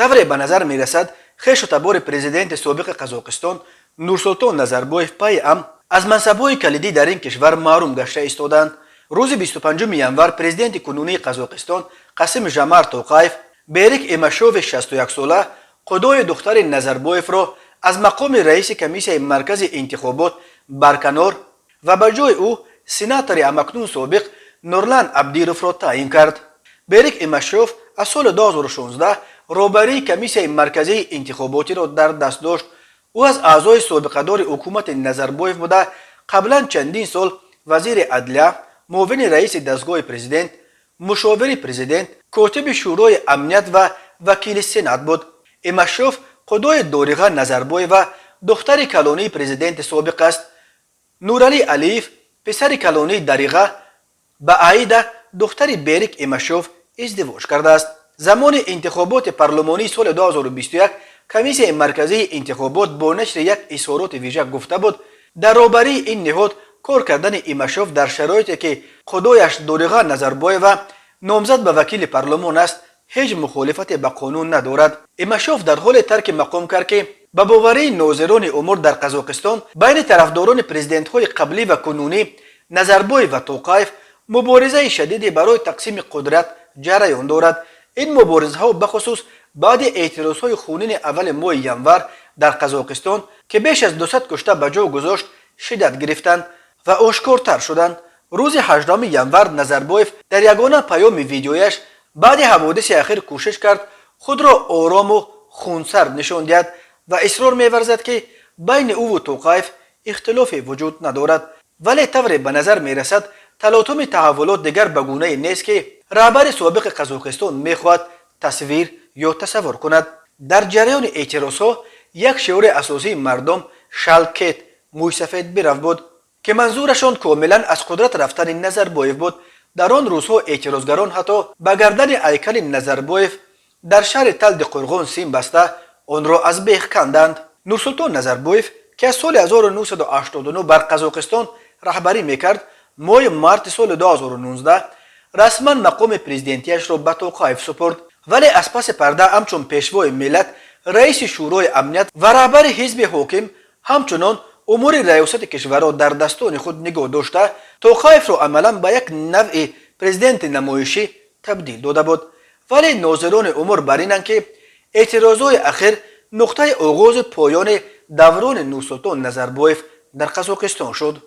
طور به نظر می رسد خویش و تبار پرزیدنت سابق قزاقستان نورسلطان نظربایف پای ام از منصب‌های کلیدی در این کشور محروم گشته ایستادند. روز 25 ینور پرزیدنت کنونی قزاقستان قاسم جمال توقایف بیریک ایماشوف 61 ساله قدوی دختر نظربایف را از مقام رئیس کمیسیون مرکزی انتخابات برکنار و به جای او سناتور امکنون سابق نورلان عبدیروف را تعیین کرد. بیریک ایماشوف از سال 2016 روبری کمیسیون مرکزی انتخاباتی را در دست داشت. او از اعضای سابقه‌دار حکومت نظربایف بوده قبلا چندین سال وزیر عدلیه، معاون رئیس دستگاه پرزیدنت، مشاور پرزیدنت، کاتب شورای امنیت و وکیل سنات بود. ایماشوف قدوی دوریغا نظربایف و دختر کلانی پرزیدنت سابق است. نورعلی علیف پسر کلانی دریغا با عایده دختر بیریک ایماشوف ازدواج کرده است. زمان انتخابات پارلمانی سال 2021 کمیسیون مرکزی انتخابات با نشر یک اظهارات ویژه گفته بود در روبری این نهاد کار کردن ایماشوف در شرایطی که خدایش دوریغا نظربایف و نامزد به وکیل پارلمان است هیچ مخالفت به قانون ندارد. ایماشوف در حال ترک مقام کرد که به باوری ناظران امور در قزاقستان بین طرفداران پرزیدنت های قبلی و کنونی نظربایف و توقایف مبارزه شدیدی برای تقسیم قدرت جریان دارد. این مبارزه ها بخصوص بعد اعتراض های خونین اول ماه ینور در قزاقستان که بیش از 200 کشته به جا گذاشت شدت گرفتند و آشکارتر شدند. روز 18 ینور نظربایف در یگانه پیام ویدیویش بعد حوادث اخیر کوشش کرد خود را آرام و خونسرد نشان دهد و اصرار می‌ورزد که بین او و توقایف اختلافی وجود ندارد، ولی طور به نظر می‌رسد تلاطم تحولات دیگر به گونه‌ای نیست که رهبر سابق قزاقستان می‌خواهد تصویر یا تصور کند. در جریان اعتراضها یک شعار اساسی مردم شالکت موی سفید برف بود که منظورشان کاملا از قدرت رفتن نظربایف بود. در آن روزها اعتراضگران حتی به گردن هیکل نظربایف در شهر تلد قرغان سیم بسته آن را از بیخ کندند. نورسلطان نظربایف که از سال 1989 بر قزاقستان رهبری میکرد ماه مارت سال 2019 رسما مقام پرزیدنتیش را به توقایف سپرد، ولی از پس پرده همچون پیشوای ملت رئیس شورای امنیت و رهبر حزب حاکم همچنان امور ریاست کشور را در دستان خود نگاه داشته توقایف را عملا به یک نوع پرزیدنت نمایشی تبدیل داده بود. ولی ناظران امور بر اینند که اعتراضهای اخیر نقطه آغاز پایان دوران نورسلطان نظربایف در قزاقستان شد.